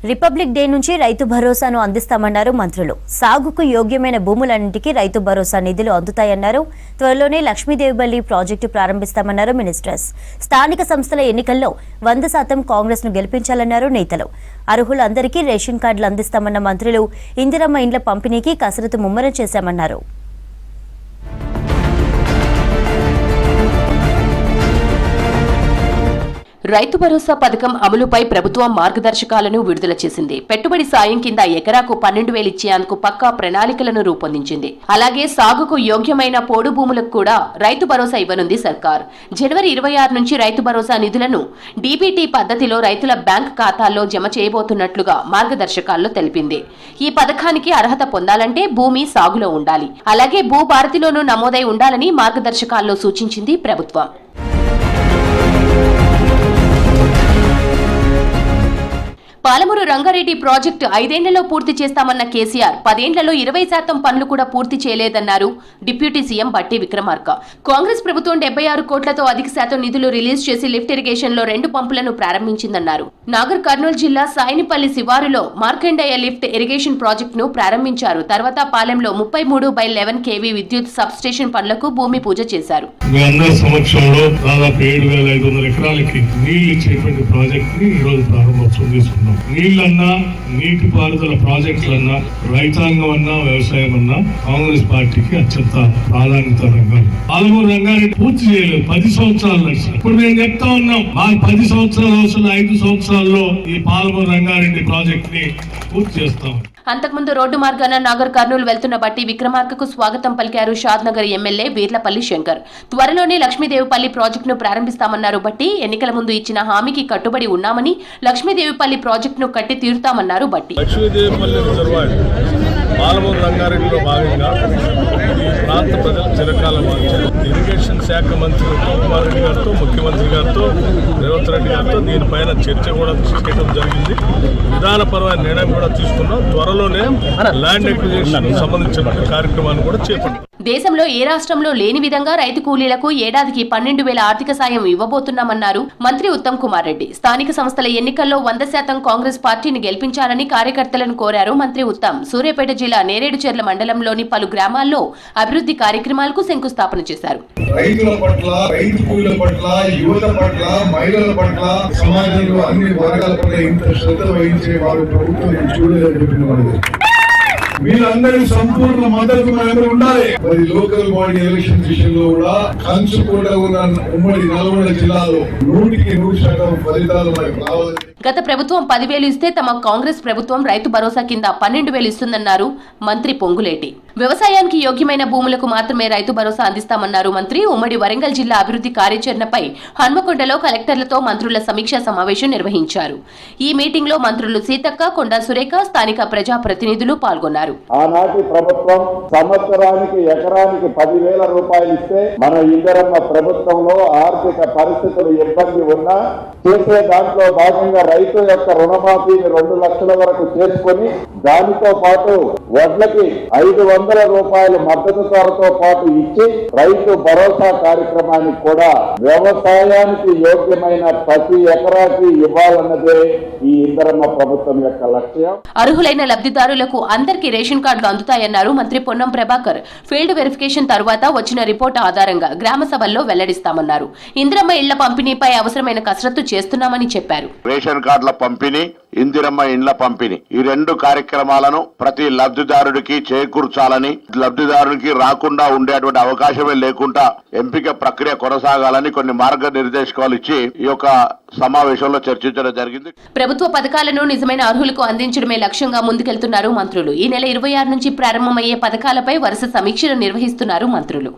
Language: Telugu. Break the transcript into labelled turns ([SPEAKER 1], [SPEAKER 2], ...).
[SPEAKER 1] రిపబ్లిక్ డే నుంచి రైతు భరోసాను అందిస్తామన్నారు మంత్రులు. సాగుకు యోగ్యమైన భూములన్నింటికీ రైతు భరోసా నిధులు అందుతాయన్నారు. త్వరలోనే లక్ష్మీదేవిపల్లి ప్రాజెక్టు ప్రారంభిస్తామన్నారు మినిస్టర్స్. స్థానిక సంస్థల ఎన్నికల్లో 100% కాంగ్రెస్ ను గెలిపించాలన్నారు నేతలు. అర్హులందరికీ రేషన్ కార్డులు అందిస్తామన్న మంత్రులు ఇందిరమ్మ ఇండ్ల పంపిణీకి కసరత్తు ముమ్మరం చేశామన్నారు.
[SPEAKER 2] రైతు భరోసా పథకం అమలుపై ప్రభుత్వం మార్గదర్శకాలను విడుదల చేసింది. పెట్టుబడి సాయం కింద ఎకరాకు 12,000 ఇచ్చేందుకు పక్కా ప్రణాళికలను రూపొందించింది. అలాగే సాగుకు యోగ్యమైన పోడు భూములకు కూడా రైతు భరోసా ఇవ్వనుంది సర్కార్. జనవరి 26 నుంచి రైతు భరోసా నిధులను డీబీటీ పద్ధతిలో రైతుల బ్యాంక్ ఖాతాల్లో జమ చేయబోతున్నట్లుగా మార్గదర్శకాల్లో తెలిపింది. ఈ పథకానికి అర్హత పొందాలంటే భూమి సాగులో ఉండాలి, అలాగే భూభారతిలోనూ నమోదై ఉండాలని మార్గదర్శకాల్లో సూచించింది ప్రభుత్వం. పాలమూరు రంగారెడ్డి ప్రాజెక్టు 5 ఏళ్లలో పూర్తి చేస్తామన్న కేసీఆర్ 10 ఏళ్లలో 20% పనులు కూడా పూర్తి చేయలేదన్నారు డిప్యూటీ సీఎం బట్టి విక్రమార్క. కాంగ్రెస్ ప్రభుత్వం 76 కోట్లతో అధిక శాతం నిధులు రిలీజ్ చేసి లిఫ్ట్ ఇరిగేషన్ లో 2 పంపులను ప్రారంభించిందన్నారు. నాగర్ కర్నూలు జిల్లా సాయినిపల్లి శివారులో మార్కండేయ లిఫ్ట్ ఇరిగేషన్ ప్రాజెక్టును ప్రారంభించారు. తర్వాత పాలెంలో 33/11 kV విద్యుత్ సబ్ స్టేషన్ పనులకు భూమి పూజ చేశారు.
[SPEAKER 3] నీళ్ళన్నా నీటిపారుదల ప్రాజెక్టులన్నా రైతాంగం అన్నా వ్యవసాయం అన్నా కాంగ్రెస్ పార్టీకి అత్యంత ప్రాధాన్యత రంగాలు. పాలమూరు రంగారెడ్డి పూర్తి చేయలేదు, 10 సంవత్సరాలు నడిచారు. ఇప్పుడు మేము చెప్తా ఉన్నాం, మాకు 10 సంవత్సరాలు అవసరం, 5 సంవత్సరాల్లో ఈ పాలమూరు రంగారెడ్డి ప్రాజెక్ట్ ని పూర్తి చేస్తాం.
[SPEAKER 2] అంతకుముందు రోడ్డు మార్గాన నాగర్ కర్నూలు వెళ్తున్న బట్టి విక్రమార్కకు స్వాగతం పలికారు షాద్నగర్ ఎమ్మెల్యే వీర్లపల్లి శంకర్. త్వరలోనే లక్ష్మీదేవిపల్లి ప్రాజెక్టును ప్రారంభిస్తామన్నారు బట్టి. ఎన్నికల ముందు ఇచ్చిన హామీకి కట్టుబడి ఉన్నామని, లక్ష్మీదేవిపల్లి ప్రాజెక్టును కట్టి తీరుతామన్నారు బట్టి.
[SPEAKER 3] పాలమూరు రంగారెడ్డిలో భాగంగా ఈ ప్రాంత ప్రజలు చిరకాలం ఇరిగేషన్ శాఖ మంత్రి ఉత్తమ్ కుమార్ రెడ్డి గారితో, ముఖ్యమంత్రి గారితో, రేవంత్ రెడ్డి గారితో దీనిపైన చర్చ కూడా చేయడం జరిగింది. విధానపరమైన నిర్ణయం కూడా తీసుకున్నాం. త్వరలోనే ల్యాండ్ ఎక్విజిషన్ సంబంధించిన కార్యక్రమాన్ని కూడా చేపట్టాం.
[SPEAKER 2] దేశంలో ఏ రాష్ట్రంలో లేని విధంగా రైతు కూలీలకు ఏడాదికి 12,000 ఆర్థిక సాయం ఇవ్వబోతున్నామన్నారు మంత్రి ఉత్తమ్ కుమార్ రెడ్డి. స్థానిక సంస్థల ఎన్నికల్లో 100% కాంగ్రెస్ పార్టీని గెలిపించాలని కార్యకర్తలను కోరారు మంత్రి ఉత్తమ్. సూర్యాపేట జిల్లా నేరేడుచెర్ల మండలంలోని పలు గ్రామాల్లో అభివృద్ధి కార్యక్రమాలకు శంకుస్థాపన చేశారు.
[SPEAKER 4] రైతుల పట్ల, రైతు కూలీల పట్ల, యువత పట్ల, మహిళల పట్ల, సమాజంలో అన్ని వర్గాల పట్ల ఇంత శ్రద్ధ వహించే వారు ప్రభుత్వం చూడలేదని చెప్పిన వీళ్ళందరి సంపూర్ణ మద్దతు మనకు ఉండాలి. మరి లోకల్ బాడీ ఎలక్షన్ విషయంలో కూడా కంచుకోట ఉన్న ఉమ్మడి నల్గొండ జిల్లాలో 100% ఫలితాలు మనకు రావాలి.
[SPEAKER 2] గత ప్రభుత్వం 10,000 ఇస్తే తమ కాంగ్రెస్ ప్రభుత్వం రైతు భరోసా కింద 12,000 ఇస్తుందన్నారు మంత్రి పొంగులేటి. వ్యవసాయానికి యోగ్యమైన భూములకు మాత్రమే రైతు భరోసా అందిస్తామన్నారు మంత్రి. ఉమ్మడి వరంగల్ జిల్లా అభివృద్ధి కార్యాచరణపై హన్మకొండలో కలెక్టర్లతో మంత్రుల సమీక్షా సమావేశం నిర్వహించారు. ఈ మీటింగ్ లో మంత్రులు సీతక్క, కొండా సురేఖ, స్థానిక ప్రజాప్రతినిధులు పాల్గొన్నారు.
[SPEAKER 5] ఆనాటి ప్రభుత్వం సంవత్సరానికి ఎకరానికి 10,000 రూపాయలు ఇస్తే మన ఇందిరమ్మ ప్రభుత్వంలో ఆర్థిక పరిస్థితులు ఇబ్బంది ఉన్నా చేసే దాంట్లో భాగంగా రైతు యొక్క రుణమాఫీని 2 లక్షల వరకు చేసుకుని దానితో పాటు వడ్లకి 500 రూపాయలు మద్దతు ధరతో పాటు ఇచ్చి రైతు భరోసా కార్యక్రమానికి కూడా వ్యవసాయానికి యోగ్యమైన ప్రతి ఎకరాకి ఇవ్వాలన్నదే ఈ ఇందిరమ్మ ప్రభుత్వం యొక్క లక్ష్యం.
[SPEAKER 2] అర్హులైన లబ్ధిదారులకు అందరికీ రేషన్ కార్డులు అందుతాయన్నారు మంత్రి పొన్నం ప్రభాకర్. ఫీల్డ్ వెరిఫికేషన్ తర్వాత వచ్చిన రిపోర్టు ఆధారంగా గ్రామ సభల్లో వెల్లడిస్తామన్నారు. ఇందిరమ్మ ఇళ్ల పంపిణీపై అవసరమైన కసరత్తు చేస్తున్నామని చెప్పారు.
[SPEAKER 6] రేషన్ కార్డుల పంపిణీ, ఇందిరమ్మ ఇండ్ల పంపిణీ, ఈ 2 కార్యక్రమాలను ప్రతి లబ్ధిదారుడికి చేకూర్చాలని, లబ్ధిదారునికి రాకుండా ఉండేటువంటి అవకాశమే లేకుండా ఎంపిక ప్రక్రియ కొనసాగాలని కొన్ని మార్గనిర్దేశకాలు ఇచ్చి ఈ యొక్క సమావేశంలో చర్చించడం జరిగింది.
[SPEAKER 2] ప్రభుత్వ పథకాలను నిజమైన అర్హులకు అందించడమే లక్ష్యంగా ముందుకెళ్తున్నారు మంత్రులు. ఈ నెల 26 నుంచి ప్రారంభమయ్యే పథకాలపై వరుస సమీక్షలు నిర్వహిస్తున్నారు మంత్రులు.